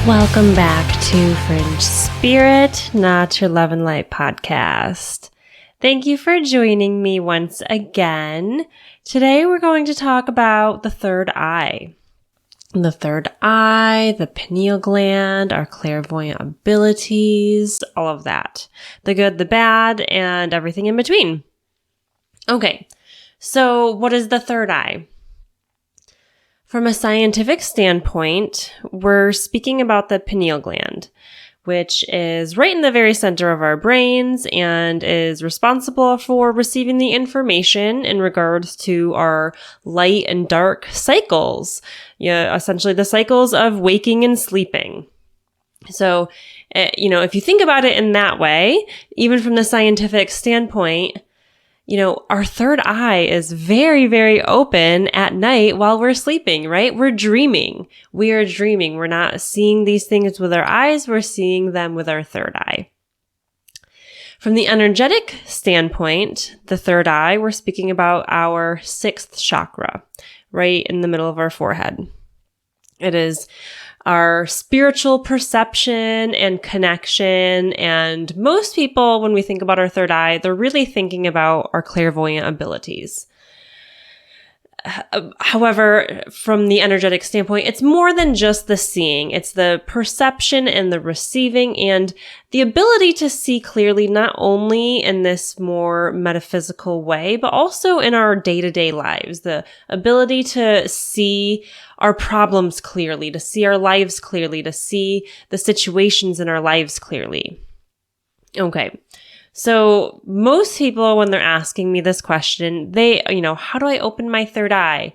Welcome back to Fringe Spirit, Not Your Love and Light podcast. Thank you for joining me once again. Today we're going to talk about the third eye. The third eye, the pineal gland, our clairvoyant abilities, all of that. The good, the bad, and everything in between. Okay, so what is the third eye? From a scientific standpoint, we're speaking about the pineal gland, which is right in the very center of our brains and is responsible for receiving the information in regards to our light and dark cycles. Essentially the cycles of waking and sleeping. So, if you think about it in that way, even from the scientific standpoint, our third eye is very, very open at night while we're sleeping, right? We're dreaming. We are dreaming. We're not seeing these things with our eyes. We're seeing them with our third eye. From the energetic standpoint, the third eye, we're speaking about our sixth chakra, right in the middle of our forehead. It is our spiritual perception and connection. And most people, when we think about our third eye, they're really thinking about our clairvoyant abilities. However, from the energetic standpoint, it's more than just the seeing. It's the perception and the receiving and the ability to see clearly, not only in this more metaphysical way, but also in our day-to-day lives. The ability to see our problems clearly, to see our lives clearly, to see the situations in our lives clearly. Okay. So most people, when they're asking me this question, how do I open my third eye?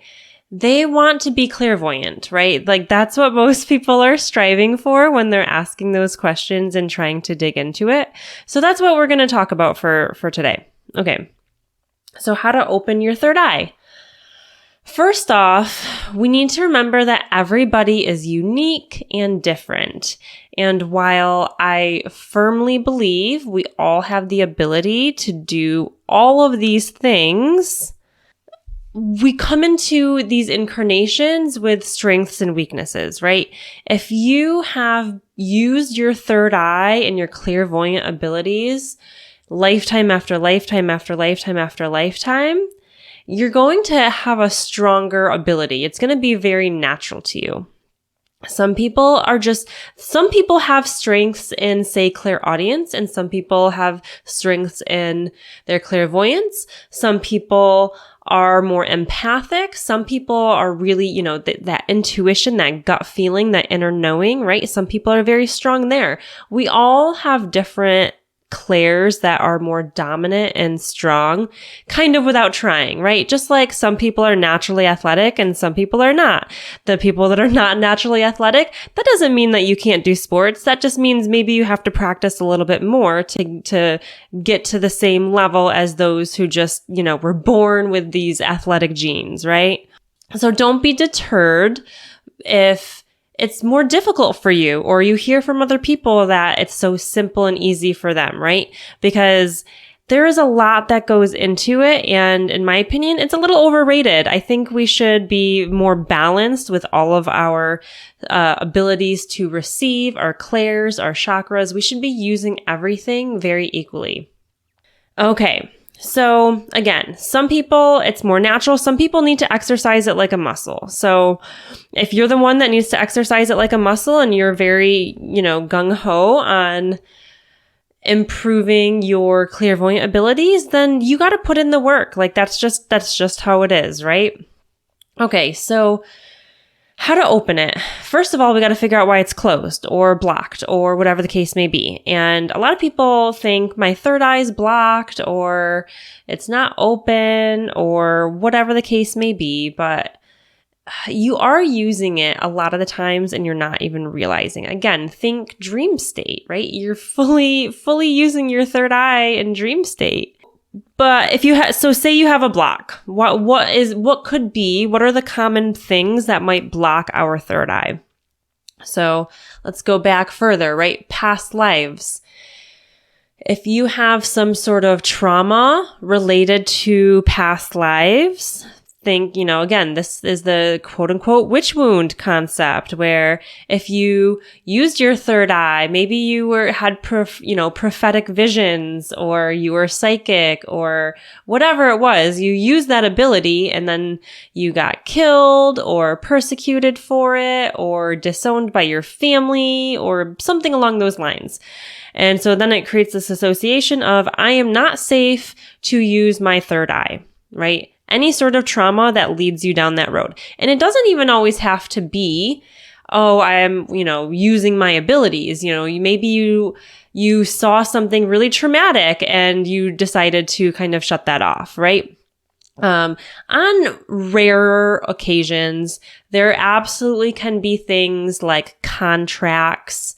They want to be clairvoyant, right? Like that's what most people are striving for when they're asking those questions and trying to dig into it. So that's what we're going to talk about for today. Okay. So how to open your third eye. First off, we need to remember that everybody is unique and different. And while I firmly believe we all have the ability to do all of these things, we come into these incarnations with strengths and weaknesses, right? If you have used your third eye and your clairvoyant abilities lifetime after lifetime after lifetime after lifetime, you're going to have a stronger ability. It's going to be very natural to you. Some people have strengths in, say, clairaudience, and some people have strengths in their clairvoyance. Some people are more empathic. Some people are really, that intuition, that gut feeling, that inner knowing, right? Some people are very strong there. We all have different clairs that are more dominant and strong, kind of without trying, right? Just like some people are naturally athletic and some people are not. The people that are not naturally athletic, that doesn't mean that you can't do sports. That just means maybe you have to practice a little bit more to get to the same level as those who just, were born with these athletic genes, right? So don't be deterred if it's more difficult for you, or you hear from other people that it's so simple and easy for them, right? Because there is a lot that goes into it. And in my opinion, it's a little overrated. I think we should be more balanced with all of our abilities to receive, our clairs, our chakras. We should be using everything very equally. Okay. So again, some people, it's more natural. Some people need to exercise it like a muscle. So if you're the one that needs to exercise it like a muscle and you're very, gung-ho on improving your clairvoyant abilities, then you got to put in the work. Like that's just how it is, right? Okay. So how to open it. First of all, we got to figure out why it's closed or blocked or whatever the case may be. And a lot of people think my third eye is blocked or it's not open or whatever the case may be, but you are using it a lot of the times and you're not even realizing. Again, think dream state, right? You're fully using your third eye in dream state. But if you say you have a block, what are the common things that might block our third eye? So let's go back further, right? Past lives. If you have some sort of trauma related to past lives, think, again, this is the quote unquote witch wound concept, where if you used your third eye, maybe you had prophetic visions, or you were psychic, or whatever it was, you used that ability and then you got killed or persecuted for it or disowned by your family or something along those lines. And so then it creates this association of, I am not safe to use my third eye, right? Any sort of trauma that leads you down that road. And it doesn't even always have to be, oh, I am, using my abilities. Maybe you saw something really traumatic and you decided to kind of shut that off, right? On rarer occasions, there absolutely can be things like contracts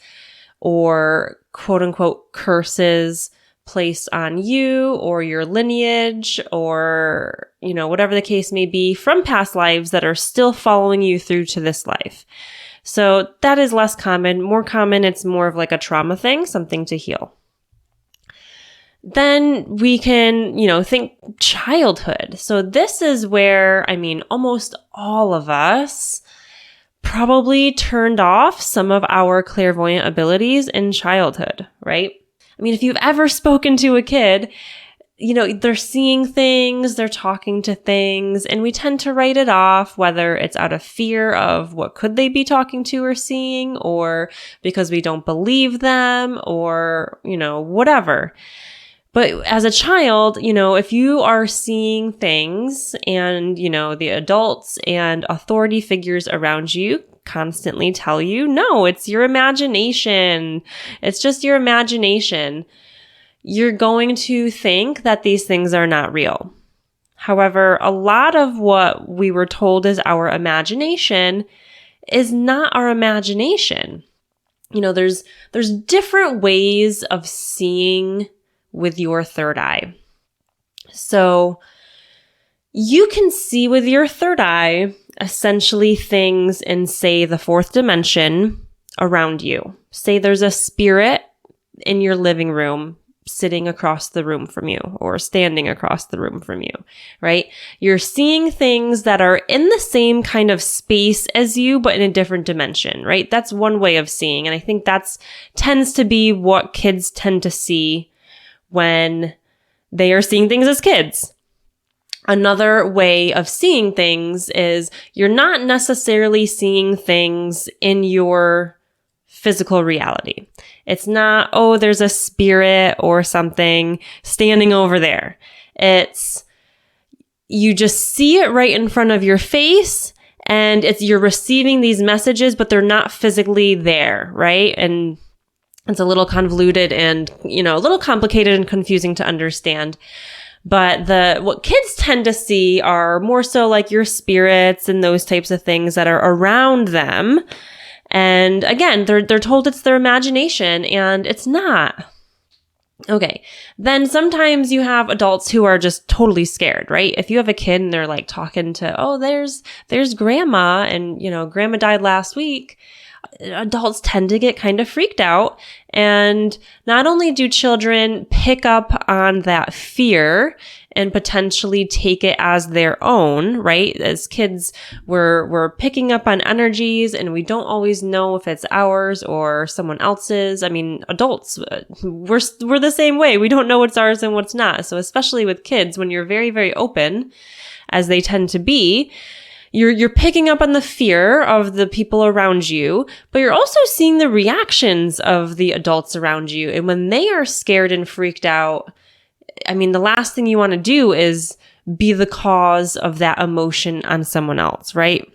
or quote unquote curses placed on you or your lineage, or, whatever the case may be, from past lives that are still following you through to this life. So that is less common. More common, it's more of like a trauma thing, something to heal. Then we can, think childhood. So this is where, almost all of us probably turned off some of our clairvoyant abilities in childhood, right? If you've ever spoken to a kid, they're seeing things, they're talking to things, and we tend to write it off, whether it's out of fear of what could they be talking to or seeing, or because we don't believe them, or, whatever. But as a child, if you are seeing things and, the adults and authority figures around you constantly tell you, no, it's your imagination. It's just your imagination. You're going to think that these things are not real. However, a lot of what we were told is our imagination is not our imagination. There's different ways of seeing with your third eye. So you can see with your third eye essentially things in, say, the fourth dimension around you. Say there's a spirit in your living room sitting across the room from you or standing across the room from you, right? You're seeing things that are in the same kind of space as you, but in a different dimension, right? That's one way of seeing. And I think that's tends to be what kids tend to see when they are seeing things as kids. Another way of seeing things is you're not necessarily seeing things in your physical reality. It's not, oh, there's a spirit or something standing over there. It's, you just see it right in front of your face, and you're receiving these messages, but they're not physically there, right? And it's a little convoluted and, a little complicated and confusing to understand. But what kids tend to see are more so like your spirits and those types of things that are around them. And again, they're told it's their imagination, and it's not. Okay. Then sometimes you have adults who are just totally scared, right? If you have a kid and they're like talking to, oh, there's grandma, and grandma died last week. Adults tend to get kind of freaked out. And not only do children pick up on that fear and potentially take it as their own, right? As kids, we're picking up on energies, and we don't always know if it's ours or someone else's. Adults, we're the same way. We don't know what's ours and what's not. So especially with kids, when you're very, very open, as they tend to be, you're picking up on the fear of the people around you, but you're also seeing the reactions of the adults around you. And when they are scared and freaked out, the last thing you want to do is be the cause of that emotion on someone else, right?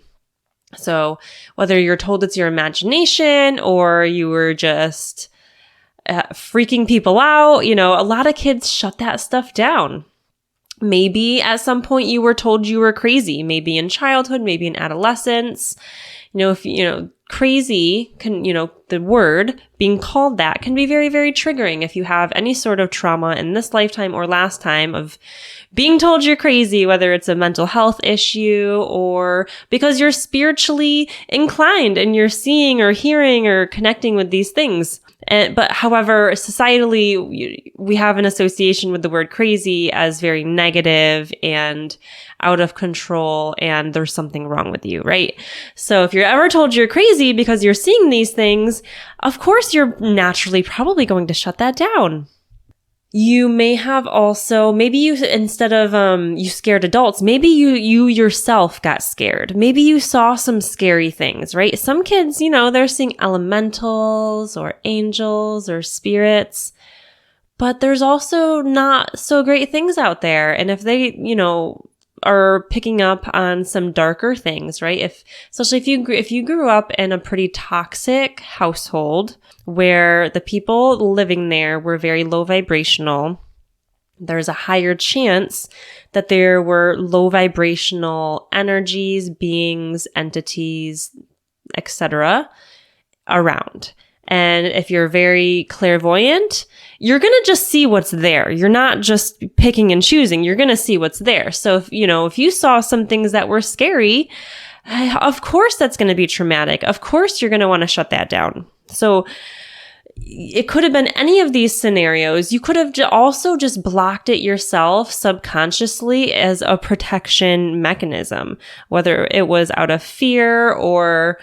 So whether you're told it's your imagination or you were just freaking people out, a lot of kids shut that stuff down. Maybe at some point you were told you were crazy, maybe in childhood, maybe in adolescence. Crazy can, the word being called that can be very, very triggering if you have any sort of trauma in this lifetime or last time of being told you're crazy, whether it's a mental health issue or because you're spiritually inclined and you're seeing or hearing or connecting with these things. But however, societally, we have an association with the word crazy as very negative and out of control, and there's something wrong with you, right? So if you're ever told you're crazy because you're seeing these things, of course, you're naturally probably going to shut that down. You may have also, maybe you, instead of you scared adults, maybe you yourself got scared. Maybe you saw some scary things, right? Some kids, they're seeing elementals or angels or spirits, but there's also not so great things out there. And if they, are picking up on some darker things, right? Especially if you grew up in a pretty toxic household where the people living there were very low vibrational, there's a higher chance that there were low vibrational energies, beings, entities, etc. around. And if you're very clairvoyant, you're going to just see what's there. You're not just picking and choosing. You're going to see what's there. So if you saw some things that were scary, of course that's going to be traumatic. Of course you're going to want to shut that down. So it could have been any of these scenarios. You could have also just blocked it yourself subconsciously as a protection mechanism, whether it was out of fear or,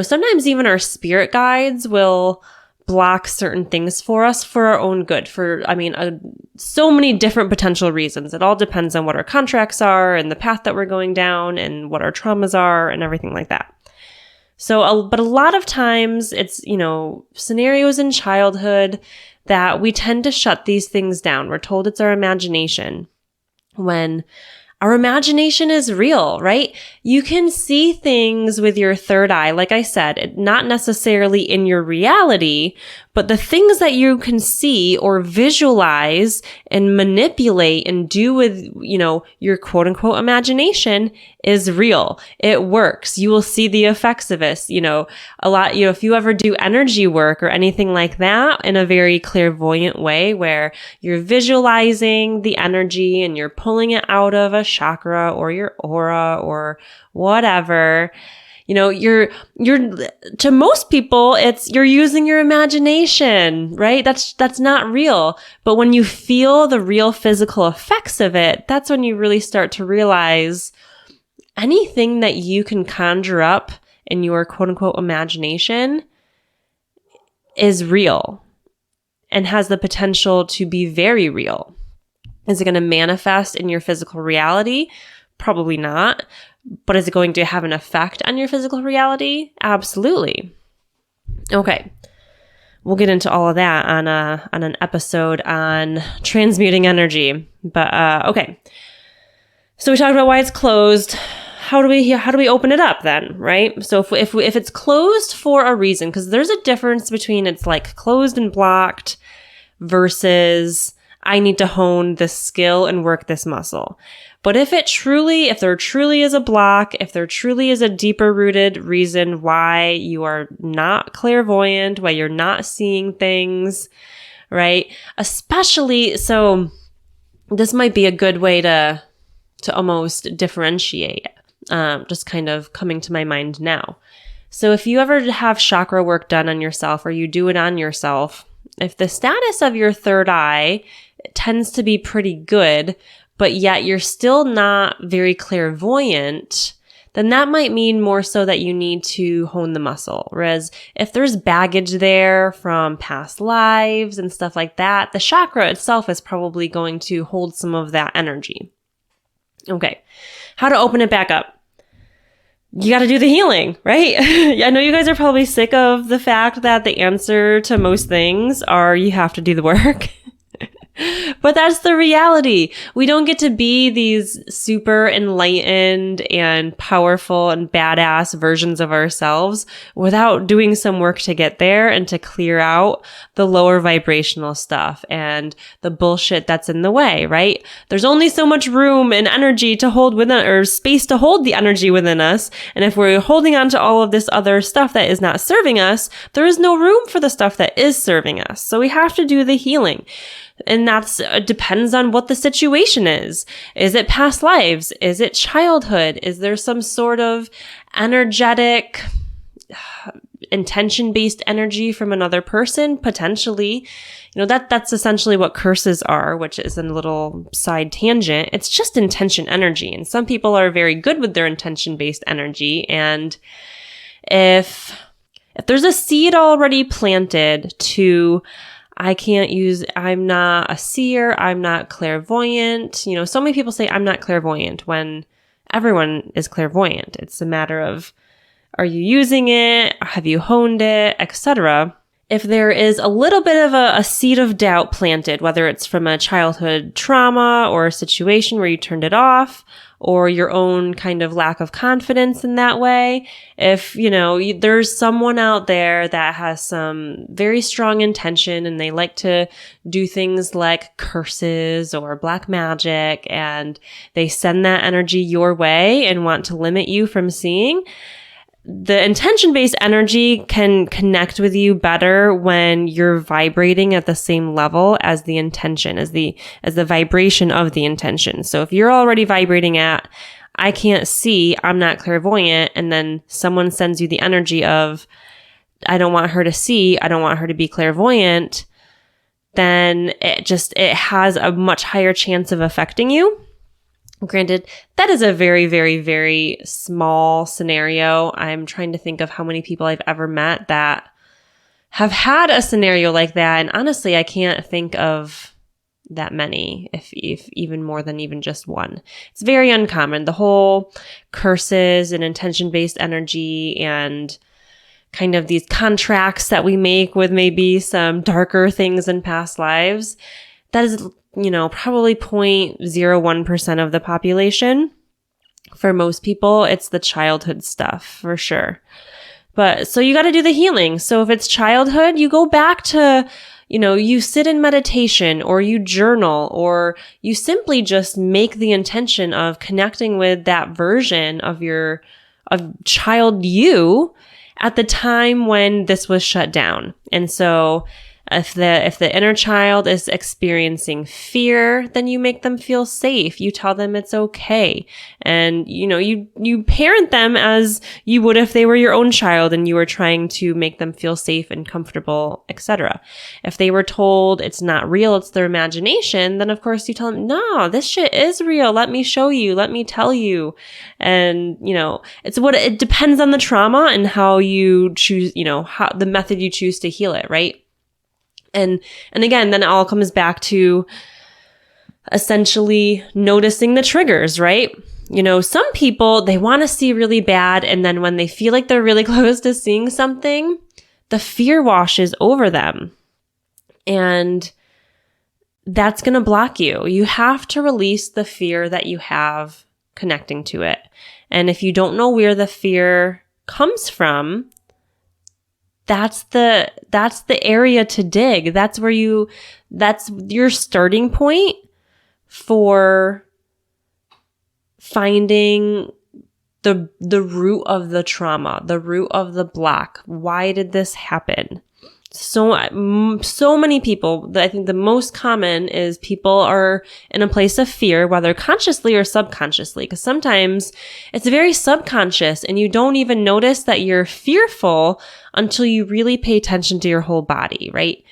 sometimes even our spirit guides will block certain things for us for our own good, so many different potential reasons. It all depends on what our contracts are and the path that we're going down and what our traumas are and everything like that. But a lot of times it's, scenarios in childhood that we tend to shut these things down. We're told it's our imagination when our imagination is real, right? You can see things with your third eye, like I said, not necessarily in your reality, but the things that you can see or visualize and manipulate and do with, your quote unquote imagination is real. It works. You will see the effects of it. A lot, if you ever do energy work or anything like that in a very clairvoyant way where you're visualizing the energy and you're pulling it out of a chakra or your aura or whatever, you're to most people, you're using your imagination, right? That's not real. But when you feel the real physical effects of it, that's when you really start to realize anything that you can conjure up in your quote unquote imagination is real and has the potential to be very real. Is it going to manifest in your physical reality? Probably not. But is it going to have an effect on your physical reality? Absolutely. Okay. We'll get into all of that on an episode on transmuting energy. But okay. So we talked about why it's closed. How do we open it up then, right? So if it's closed for a reason, because there's a difference between it's like closed and blocked versus I need to hone this skill and work this muscle. But if there truly is a block, if there truly is a deeper rooted reason why you are not clairvoyant, why you're not seeing things, right? Especially, so this might be a good way to almost differentiate, just kind of coming to my mind now. So if you ever have chakra work done on yourself or you do it on yourself, if the status of your third eye tends to be pretty good, but yet you're still not very clairvoyant, then that might mean more so that you need to hone the muscle. Whereas if there's baggage there from past lives and stuff like that, the chakra itself is probably going to hold some of that energy. Okay, how to open it back up? You got to do the healing, right? I know you guys are probably sick of the fact that the answer to most things are you have to do the work. But that's the reality. We don't get to be these super enlightened and powerful and badass versions of ourselves without doing some work to get there and to clear out the lower vibrational stuff and the bullshit that's in the way, right? There's only so much room and energy to hold within, or space to hold the energy within us. And if we're holding on to all of this other stuff that is not serving us, there is no room for the stuff that is serving us. So we have to do the healing. And that's depends on what the situation is. Is it past lives? Is it childhood? Is there some sort of energetic intention-based energy from another person, potentially. That's essentially what curses are, which is a little side tangent. It's just intention energy. And some people are very good with their intention-based energy. And if there's a seed already planted to, I'm not a seer, I'm not clairvoyant. So many people say I'm not clairvoyant when everyone is clairvoyant. It's a matter of, are you using it? Have you honed it, etc.? If there is a little bit of a seed of doubt planted, whether it's from a childhood trauma or a situation where you turned it off, or your own kind of lack of confidence in that way, if, there's someone out there that has some very strong intention and they like to do things like curses or black magic, and they send that energy your way and want to limit you from seeing, the intention-based energy can connect with you better when you're vibrating at the same level as the intention, as the vibration of the intention. So if you're already vibrating at, I can't see, I'm not clairvoyant, and then someone sends you the energy of, I don't want her to see, I don't want her to be clairvoyant, then it has a much higher chance of affecting you. Granted, that is a very, very, very small scenario. I'm trying to think of how many people I've ever met that have had a scenario like that. And honestly, I can't think of that many, if even more than even just one. It's very uncommon. The whole curses and intention-based energy and kind of these contracts that we make with maybe some darker things in past lives, that is probably 0.01% of the population. For most people, it's the childhood stuff for sure. But so you got to do the healing. So if it's childhood, you go back to, you sit in meditation, or you journal, or you simply just make the intention of connecting with that version of child you at the time when this was shut down. And so if the inner child is experiencing fear, then you make them feel safe. You tell them it's okay. And, you parent them as you would if they were your own child and you were trying to make them feel safe and comfortable, etc. If they were told it's not real, it's their imagination, then of course you tell them, no, this shit is real. Let me show you. Let me tell you. And, it depends on the trauma and how you choose, how the method you choose to heal it, right? And again, then it all comes back to essentially noticing the triggers, right? Some people, they want to see really bad, and then when they feel like they're really close to seeing something, the fear washes over them. And that's going to block you. You have to release the fear that you have connecting to it. And if you don't know where the fear comes from, that's the area to dig. That's your starting point for finding the root of the trauma, the root of the block. Why did this happen? So many people, I think the most common is people are in a place of fear, whether consciously or subconsciously, because sometimes it's very subconscious and you don't even notice that you're fearful until you really pay attention to your whole body, right?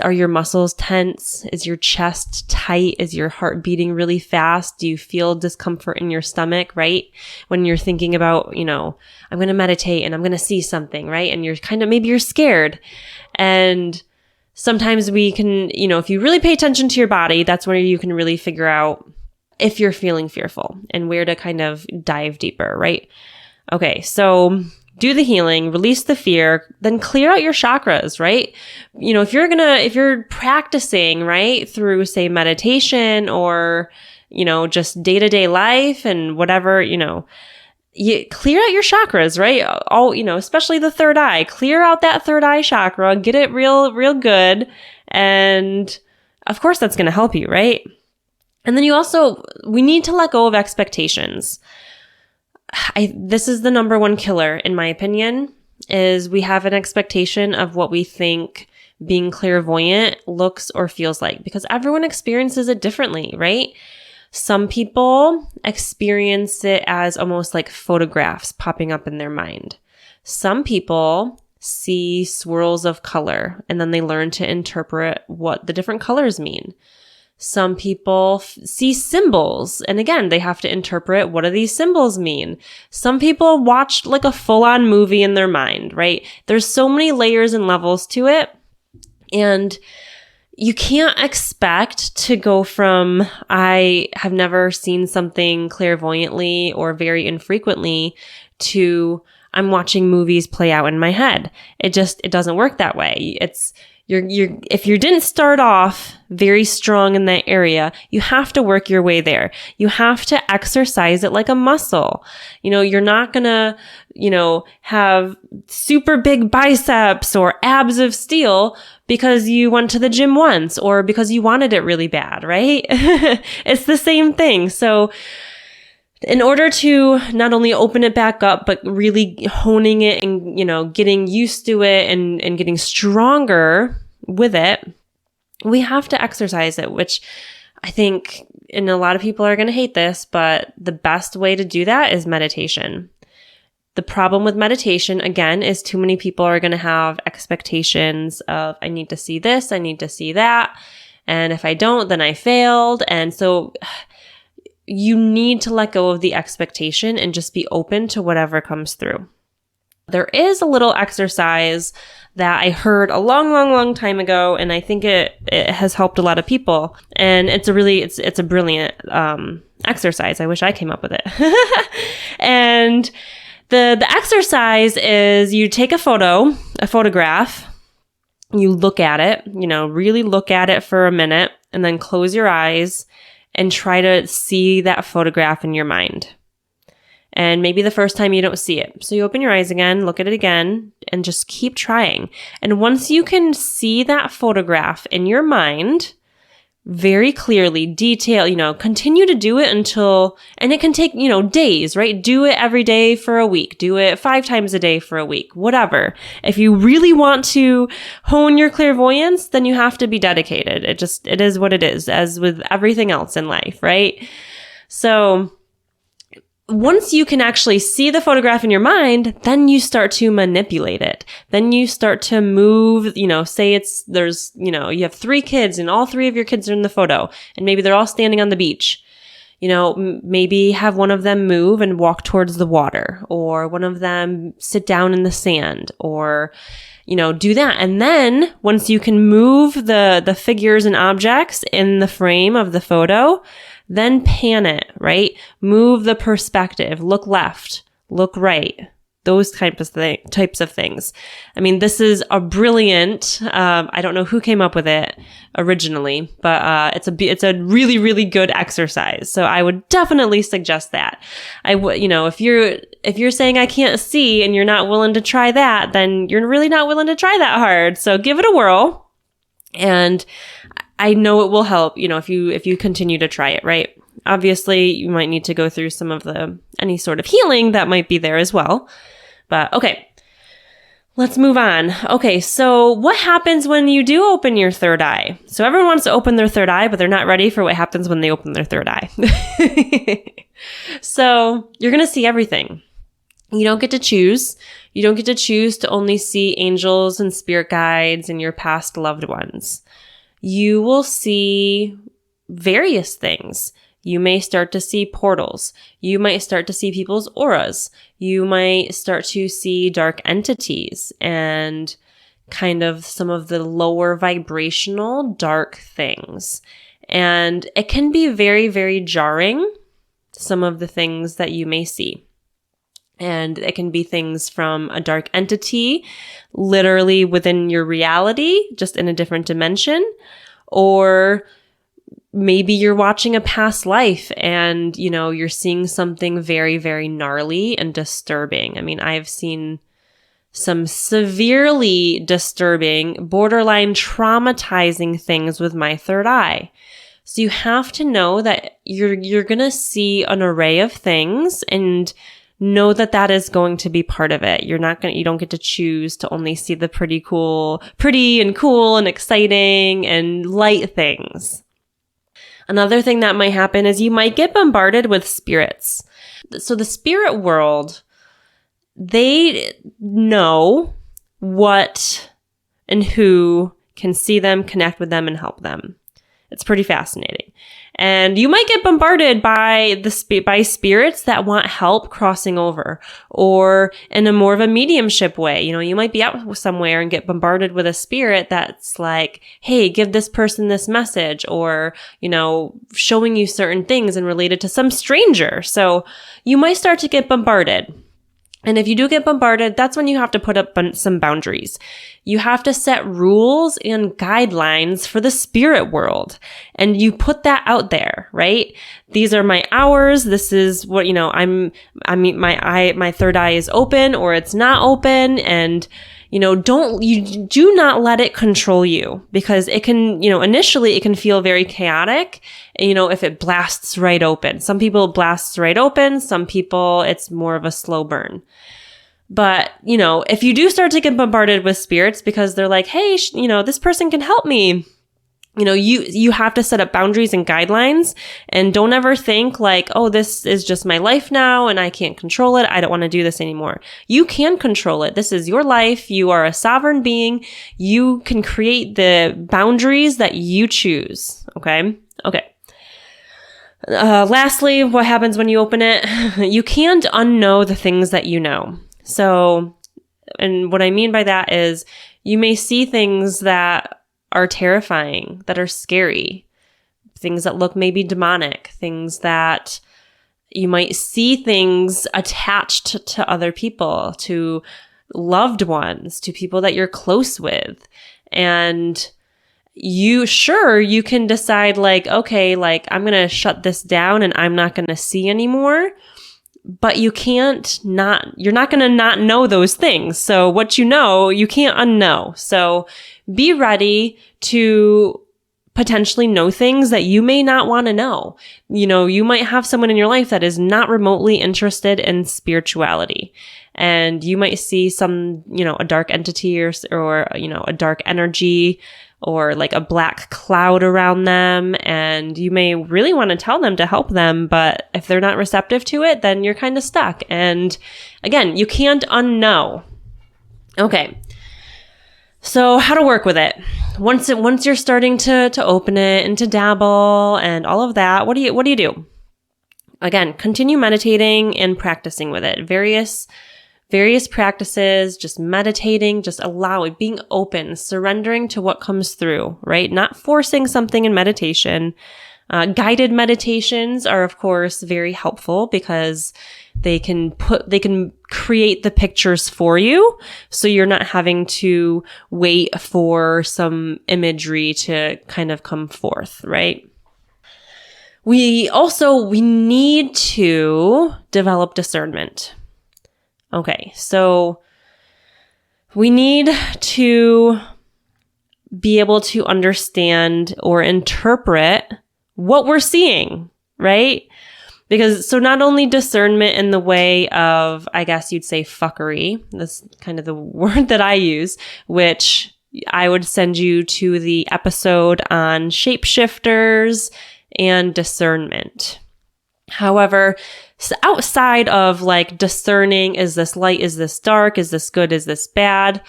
Are your muscles tense? Is your chest tight? Is your heart beating really fast? Do you feel discomfort in your stomach, right? When you're thinking about, I'm going to meditate and I'm going to see something, right? And maybe you're scared. And sometimes we can, if you really pay attention to your body, that's where you can really figure out if you're feeling fearful and where to kind of dive deeper, right? Okay, so do the healing, release the fear, then clear out your chakras, right? If you're practicing, right, through say meditation or, just day-to-day life and whatever, you clear out your chakras, right? Especially the third eye, clear out that third eye chakra, get it real good. And of course that's going to help you, right? And then we need to let go of expectations. This is the number one killer, in my opinion, is we have an expectation of what we think being clairvoyant looks or feels like, because everyone experiences it differently, right? Some people experience it as almost like photographs popping up in their mind. Some people see swirls of color, and then they learn to interpret what the different colors mean. Some people see symbols, and again, they have to interpret what do these symbols mean. Some people watch like a full-on movie in their mind, right? There's so many layers and levels to it, and you can't expect to go from, I have never seen something clairvoyantly or very infrequently, to I'm watching movies play out in my head. It doesn't work that way. If you didn't start off very strong in that area, you have to work your way there. You have to exercise it like a muscle. You're not gonna, have super big biceps or abs of steel because you went to the gym once or because you wanted it really bad, right? It's the same thing. So in order to not only open it back up, but really honing it and, getting used to it and getting stronger with it, we have to exercise it, which I think, and a lot of people are going to hate this, but the best way to do that is meditation. The problem with meditation, again, is too many people are going to have expectations of, I need to see this, I need to see that, and if I don't, then I failed. And so you need to let go of the expectation and just be open to whatever comes through. There is a little exercise that I heard a long, long, long time ago, and I think it has helped a lot of people. And it's a brilliant exercise. I wish I came up with it. And the exercise is you take a photograph, you look at it, really look at it for a minute, and then close your eyes and try to see that photograph in your mind. And maybe the first time you don't see it. So you open your eyes again, look at it again, and just keep trying. And once you can see that photograph in your mind very clearly, continue to do it until, and it can take, days, right? Do it every day for a week. Do it 5 times a day for a week, whatever. If you really want to hone your clairvoyance, then you have to be dedicated. It is what it is, as with everything else in life, right? So once you can actually see the photograph in your mind, then you start to manipulate it. Then you start to move, say you have 3 kids and all 3 of your kids are in the photo and maybe they're all standing on the beach. Maybe have one of them move and walk towards the water, or one of them sit down in the sand, or, do that. And then once you can move the figures and objects in the frame of the photo, then pan it, right? Move the perspective, look left, look right, those types of things. I mean, this is a brilliant, I don't know who came up with it originally, but it's a really, really good exercise. So I would definitely suggest that. If you're saying I can't see and you're not willing to try that, then you're really not willing to try that hard. So give it a whirl. And I know it will help, if you continue to try it, right? Obviously, you might need to go through some of any sort of healing that might be there as well. But okay, let's move on. Okay, so what happens when you do open your third eye? So everyone wants to open their third eye, but they're not ready for what happens when they open their third eye. So you're going to see everything. You don't get to choose. You don't get to choose to only see angels and spirit guides and your past loved ones. You will see various things. You may start to see portals. You might start to see people's auras. You might start to see dark entities and kind of some of the lower vibrational dark things. And it can be very, very jarring, some of the things that you may see. And it can be things from a dark entity, literally within your reality, just in a different dimension. Or maybe you're watching a past life and, you're seeing something very, very gnarly and disturbing. I mean, I've seen some severely disturbing, borderline traumatizing things with my third eye. So you have to know that you're going to see an array of things and know that is going to be part of it. You don't get to choose to only see the pretty and cool and exciting and light things. Another thing that might happen is you might get bombarded with spirits. So the spirit world, they know what and who can see them, connect with them, and help them. It's pretty fascinating. And you might get bombarded by spirits that want help crossing over, or in a more of a mediumship way. You might be out somewhere and get bombarded with a spirit that's like, hey, give this person this message, or, showing you certain things and related to some stranger. So you might start to get bombarded. And if you do get bombarded, that's when you have to put up some boundaries. You have to set rules and guidelines for the spirit world. And you put that out there, right? These are my hours. This is what, my third eye is open or it's not open. And, do not let it control you, because it can, initially it can feel very chaotic, if it blasts right open. Some people it blasts right open. Some people it's more of a slow burn. But, if you do start to get bombarded with spirits because they're like, hey, this person can help me, you have to set up boundaries and guidelines, and don't ever think like, oh, this is just my life now and I can't control it. I don't want to do this anymore. You can control it. This is your life. You are a sovereign being. You can create the boundaries that you choose. Okay. Lastly, what happens when you open it? You can't unknow the things that you know. So, and what I mean by that is you may see things that are terrifying, that are scary, things that look maybe demonic, things that you might see things attached to other people, to loved ones, to people that you're close with. And you can decide like, okay, like I'm going to shut this down and I'm not going to see anymore. But you're not going to not know those things. So what you can't unknow. So be ready to potentially know things that you may not want to know. You might have someone in your life that is not remotely interested in spirituality. And you might see some, a dark entity or a dark energy, or like a black cloud around them. And you may really want to tell them to help them, but if they're not receptive to it, then you're kind of stuck. And again, you can't unknow. Okay. So how to work with it. Once you're starting to open it and to dabble and all of that, what do you do? Again, continue meditating and practicing with it. Various practices, just meditating, just allowing, being open, surrendering to what comes through, right? Not forcing something in meditation. Guided meditations are, of course, very helpful because they can create the pictures for you. So you're not having to wait for some imagery to kind of come forth, right? We need to develop discernment. Okay, so we need to be able to understand or interpret what we're seeing, right? Because so not only discernment in the way of, I guess you'd say fuckery, that's kind of the word that I use, which I would send you to the episode on shapeshifters and discernment. However, outside of like discerning, is this light, is this dark, is this good, is this bad?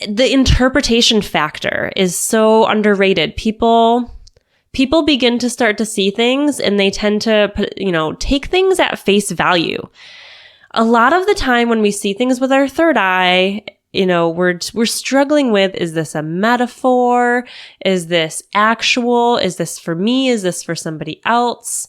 The interpretation factor is so underrated. People begin to start to see things and they tend to, take things at face value. A lot of the time when we see things with our third eye, we're struggling with, is this a metaphor? Is this actual? Is this for me? Is this for somebody else?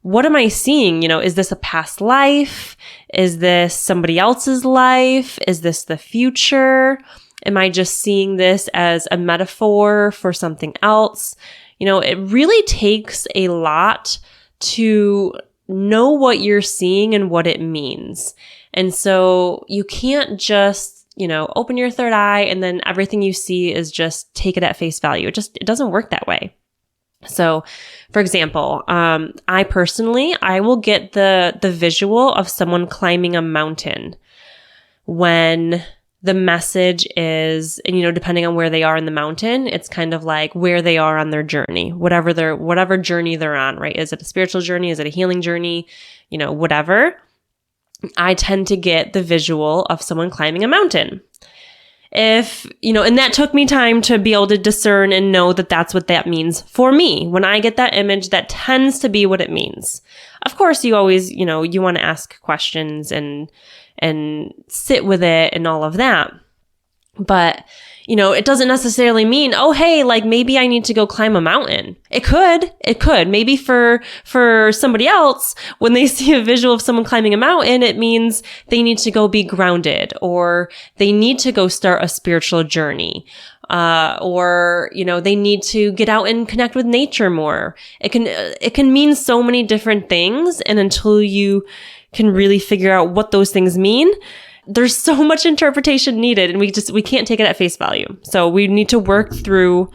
What am I seeing? Is this a past life? Is this somebody else's life? Is this the future? Am I just seeing this as a metaphor for something else? It really takes a lot to know what you're seeing and what it means. And so you can't just, open your third eye and then everything you see is just take it at face value. It doesn't work that way. So, for example, I will get the visual of someone climbing a mountain when the message is, and depending on where they are in the mountain, it's kind of like where they are on their journey, whatever journey they're on, right? Is it a spiritual journey? Is it a healing journey? Whatever. I tend to get the visual of someone climbing a mountain. And that took me time to be able to discern and know that that's what that means for me. When I get that image, that tends to be what it means. Of course, you always, you want to ask questions and sit with it and all of that. But, it doesn't necessarily mean, oh, hey, like maybe I need to go climb a mountain. It could. Maybe for somebody else, when they see a visual of someone climbing a mountain, it means they need to go be grounded, or they need to go start a spiritual journey. Or they need to get out and connect with nature more. It can mean so many different things. And until you can really figure out what those things mean, there's so much interpretation needed, and we can't take it at face value. So we need to work through,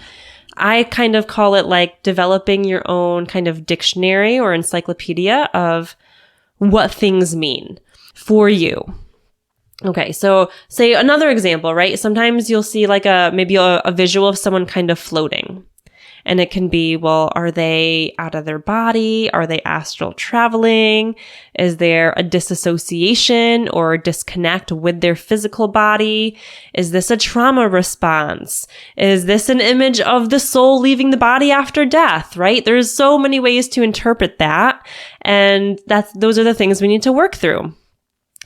I kind of call it like developing your own kind of dictionary or encyclopedia of what things mean for you. Okay, so say another example, right? Sometimes you'll see like maybe a visual of someone kind of floating. And it can be, well, are they out of their body? Are they astral traveling? Is there a disassociation or a disconnect with their physical body? Is this a trauma response? Is this an image of the soul leaving the body after death, right? There's so many ways to interpret that. And those are the things we need to work through.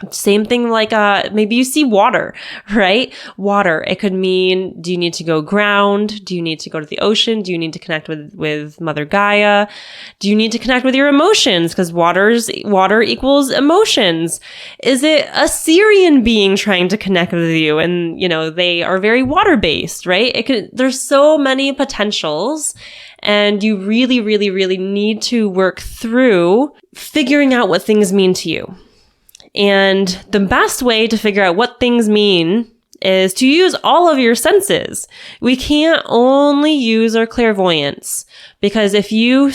Same thing like maybe you see water, right? Water. It could mean, do you need to go ground? Do you need to go to the ocean? Do you need to connect with Mother Gaia? Do you need to connect with your emotions? Because water equals emotions. Is it a Syrian being trying to connect with you? And, they are very water-based, right? There's so many potentials. And you really, really, really need to work through figuring out what things mean to you. And the best way to figure out what things mean is to use all of your senses. We can't only use our clairvoyance, because if you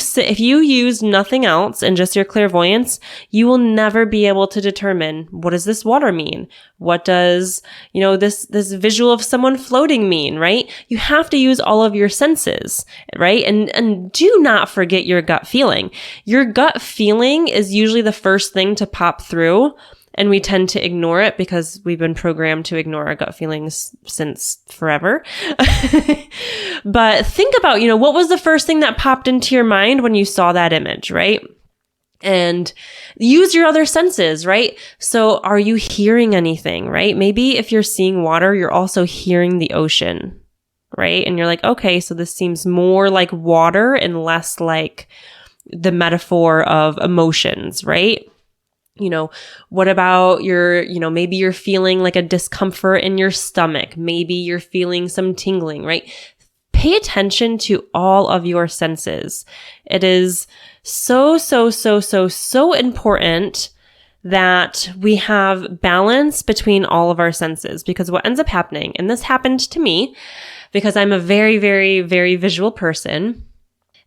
use nothing else and just your clairvoyance, you will never be able to determine, what does this water mean? What does, this visual of someone floating mean, right? You have to use all of your senses, right? And do not forget your gut feeling. Your gut feeling is usually the first thing to pop through. And we tend to ignore it because we've been programmed to ignore our gut feelings since forever. But think about, what was the first thing that popped into your mind when you saw that image, right? And use your other senses, right? So are you hearing anything, right? Maybe if you're seeing water, you're also hearing the ocean, right? And you're like, okay, so this seems more like water and less like the metaphor of emotions, right? What about maybe you're feeling like a discomfort in your stomach. Maybe you're feeling some tingling, right? Pay attention to all of your senses. It is so, so, so, so, so important that we have balance between all of our senses, because what ends up happening, and this happened to me because I'm a very, very, very visual person,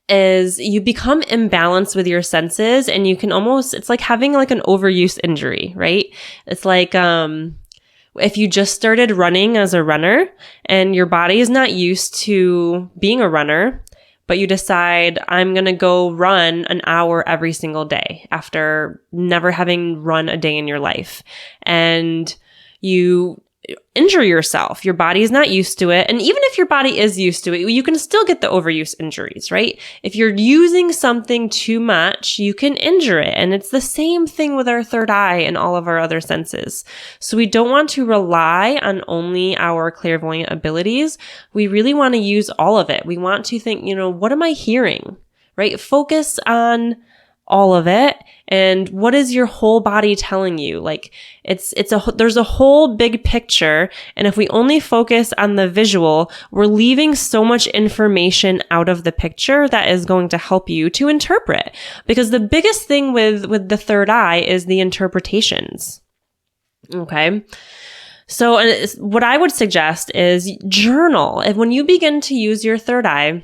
is you become imbalanced with your senses, and you can it's like having like an overuse injury, right? It's like, if you just started running as a runner and your body is not used to being a runner, but you decide, I'm going to go run an hour every single day after never having run a day in your life. And you injure yourself. Your body is not used to it. And even if your body is used to it, you can still get the overuse injuries, right? If you're using something too much, you can injure it. And it's the same thing with our third eye and all of our other senses. So we don't want to rely on only our clairvoyant abilities. We really want to use all of it. We want to think, what am I hearing, right? Focus on all of it. And what is your whole body telling you? Like there's a whole big picture. And if we only focus on the visual, we're leaving so much information out of the picture that is going to help you to interpret. Because the biggest thing with the third eye is the interpretations. Okay. So what I would suggest is journal. And when you begin to use your third eye,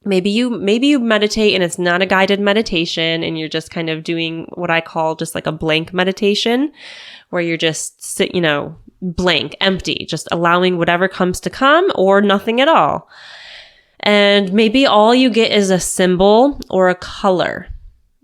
maybe you meditate and it's not a guided meditation and you're just kind of doing what I call just like a blank meditation, where you're just blank, empty, just allowing whatever comes to come or nothing at all. And maybe all you get is a symbol or a color,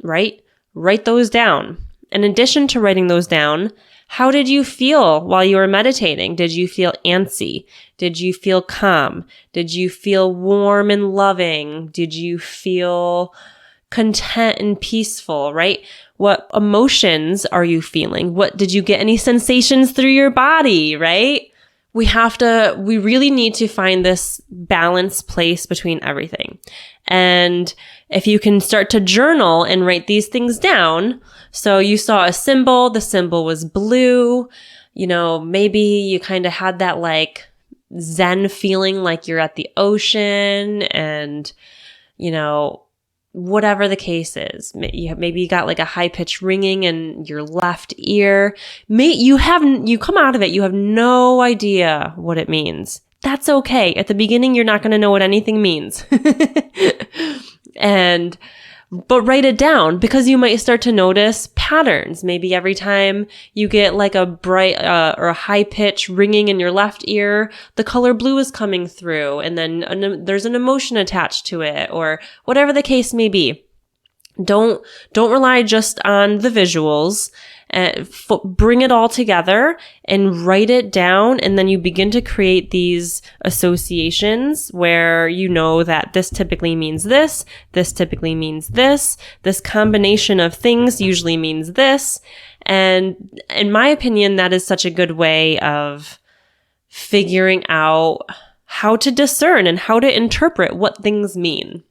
right? Write those down. In addition to writing those down, how did you feel while you were meditating? Did you feel antsy? Did you feel calm? Did you feel warm and loving? Did you feel content and peaceful, right? What emotions are you feeling? Did you get any sensations through your body, right? We really need to find this balanced place between everything. And if you can start to journal and write these things down, so you saw a symbol, the symbol was blue, maybe you kind of had that like Zen feeling like you're at the ocean and, whatever the case is. Maybe you got like a high-pitched ringing in your left ear. You come out of it, you have no idea what it means. That's okay. At the beginning, you're not going to know what anything means. But write it down because you might start to notice patterns. Maybe every time you get like a bright or a high pitch ringing in your left ear, the color blue is coming through and then there's an emotion attached to it or whatever the case may be. Don't rely just on the visuals. Bring it all together and write it down, and then you begin to create these associations where you know that this typically means this typically means this combination of things usually means this. And in my opinion, that is such a good way of figuring out how to discern and how to interpret what things mean.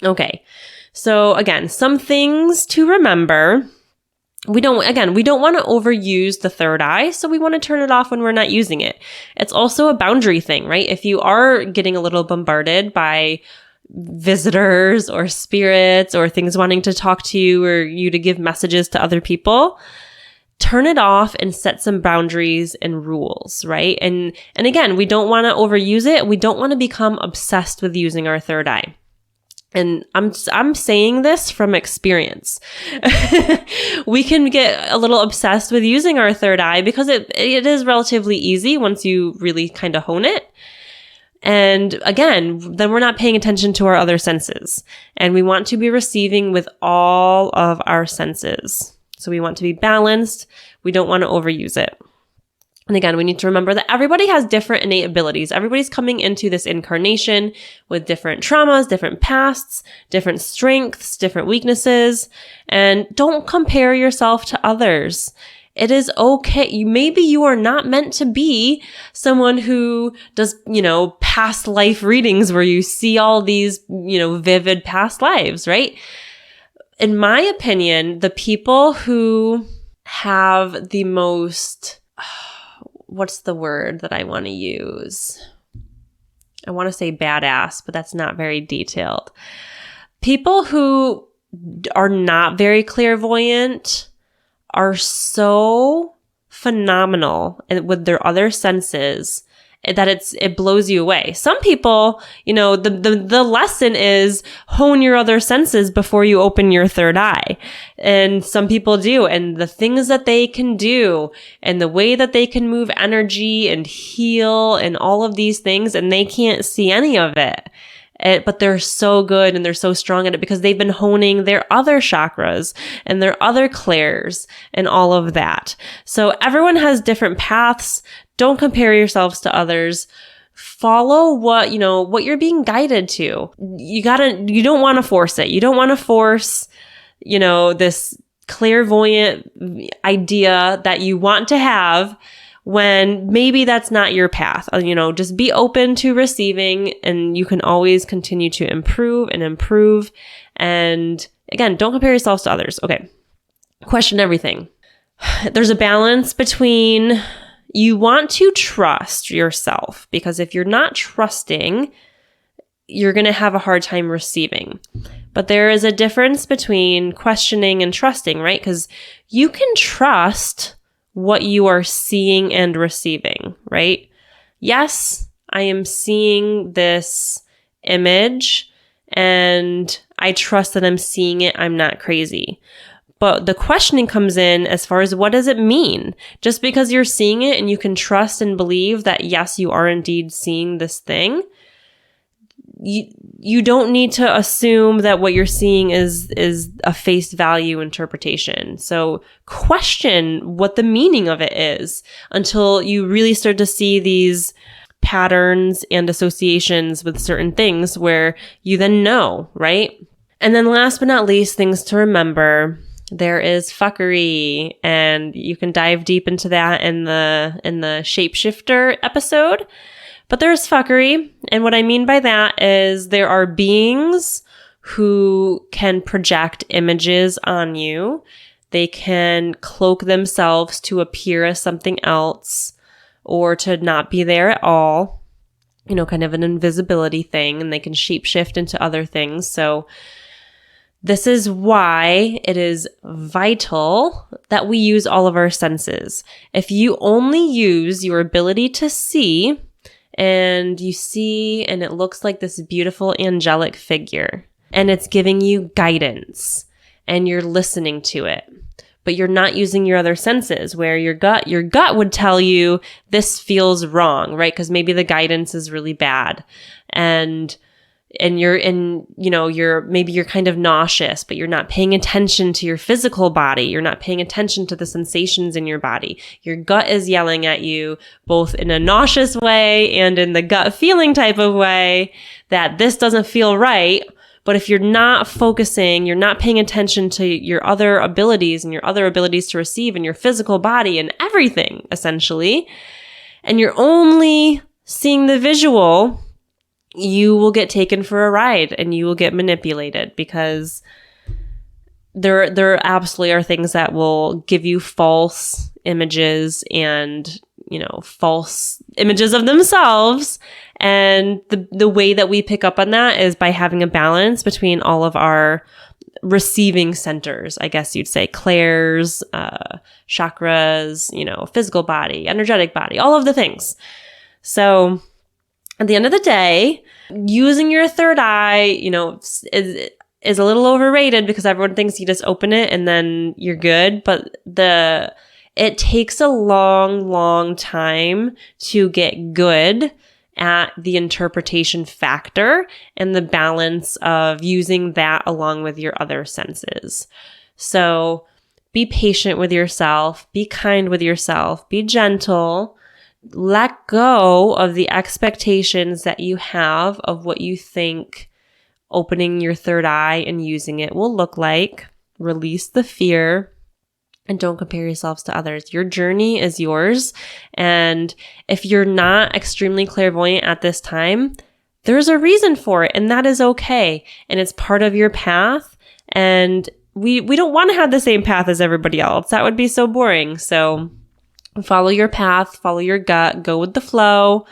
Okay. So again, some things to remember. We don't want to overuse the third eye, so we want to turn it off when we're not using it. It's also a boundary thing, right? If you are getting a little bombarded by visitors or spirits or things wanting to talk to you or you to give messages to other people, turn it off and set some boundaries and rules, right? And again, we don't want to overuse it. We don't want to become obsessed with using our third eye. And I'm saying this from experience. We can get a little obsessed with using our third eye because it is relatively easy once you really kind of hone it. And again, then we're not paying attention to our other senses. And we want to be receiving with all of our senses. So we want to be balanced. We don't want to overuse it. And again, we need to remember that everybody has different innate abilities. Everybody's coming into this incarnation with different traumas, different pasts, different strengths, different weaknesses. And don't compare yourself to others. It is okay. Maybe you are not meant to be someone who does, past life readings where you see all these, vivid past lives, right? In my opinion, the people who have the most... what's the word that I want to use? I want to say badass, but that's not very detailed. People who are not very clairvoyant are so phenomenal with their other senses that it blows you away. Some people, the lesson is hone your other senses before you open your third eye. And some people do. And the things that they can do and the way that they can move energy and heal and all of these things, and they can't see any of it. But they're so good and they're so strong at it because they've been honing their other chakras and their other clairs and all of that. So everyone has different paths. Don't compare yourselves to others. Follow what you're being guided to. You don't want to force it. You don't want to force, this clairvoyant idea that you want to have when maybe that's not your path. Just be open to receiving, and you can always continue to improve and improve. And again, don't compare yourselves to others. Okay. Question everything. There's a balance between you want to trust yourself, because if you're not trusting, you're going to have a hard time receiving. But there is a difference between questioning and trusting, right? Because you can trust what you are seeing and receiving, right? Yes, I am seeing this image and I trust that I'm seeing it. I'm not crazy. But the questioning comes in as far as what does it mean? Just because you're seeing it and you can trust and believe that, yes, you are indeed seeing this thing, you don't need to assume that what you're seeing is a face value interpretation. So question what the meaning of it is until you really start to see these patterns and associations with certain things where you then know, right? And then last but not least, things to remember, there is fuckery, and you can dive deep into that in the shapeshifter episode. But there's fuckery, and what I mean by that is there are beings who can project images on you. They can cloak themselves to appear as something else or to not be there at all, kind of an invisibility thing, and they can shapeshift into other things. So this is why it is vital that we use all of our senses. If you only use your ability to see, and you see, and it looks like this beautiful angelic figure, and it's giving you guidance, and you're listening to it, but you're not using your other senses, where your gut would tell you this feels wrong, right? Because maybe the guidance is really bad, and you're kind of nauseous, but you're not paying attention to your physical body. You're not paying attention to the sensations in your body. Your gut is yelling at you both in a nauseous way and in the gut feeling type of way that this doesn't feel right. But if you're not focusing, you're not paying attention to your other abilities and your other abilities to receive in your physical body and everything, essentially, and you're only seeing the visual, you will get taken for a ride and you will get manipulated, because there absolutely are things that will give you false images and, false images of themselves. And the way that we pick up on that is by having a balance between all of our receiving centers, I guess you'd say, clairs, chakras, physical body, energetic body, all of the things. So at the end of the day, using your third eye, is a little overrated, because everyone thinks you just open it and then you're good. But it takes a long, long time to get good at the interpretation factor and the balance of using that along with your other senses. So be patient with yourself, be kind with yourself, be gentle. Let go of the expectations that you have of what you think opening your third eye and using it will look like. Release the fear and don't compare yourselves to others. Your journey is yours. And if you're not extremely clairvoyant at this time, there's a reason for it, and that is okay. And it's part of your path. And we don't want to have the same path as everybody else. That would be so boring. So follow your path, follow your gut, go with the flow,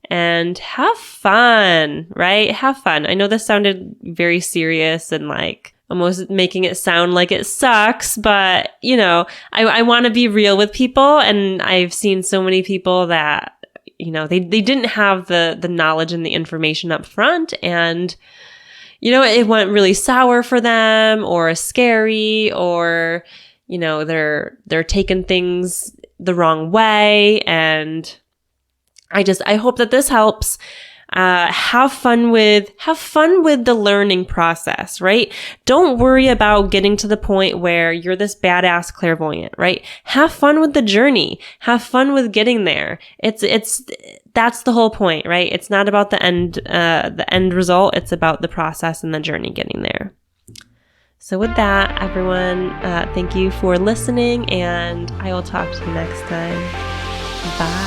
and have fun, right? Have fun. I know this sounded very serious and like almost making it sound like it sucks, but I want to be real with people. And I've seen so many people that, they didn't have the knowledge and the information up front, and it went really sour for them, or scary, or they're taking things the wrong way. And I hope that this helps. Have fun with the learning process, right? Don't worry about getting to the point where you're this badass clairvoyant, right? Have fun with the journey. Have fun with getting there. That's the whole point, right? It's not about the end result. It's about the process and the journey getting there. So with that, everyone, thank you for listening, and I will talk to you next time. Bye.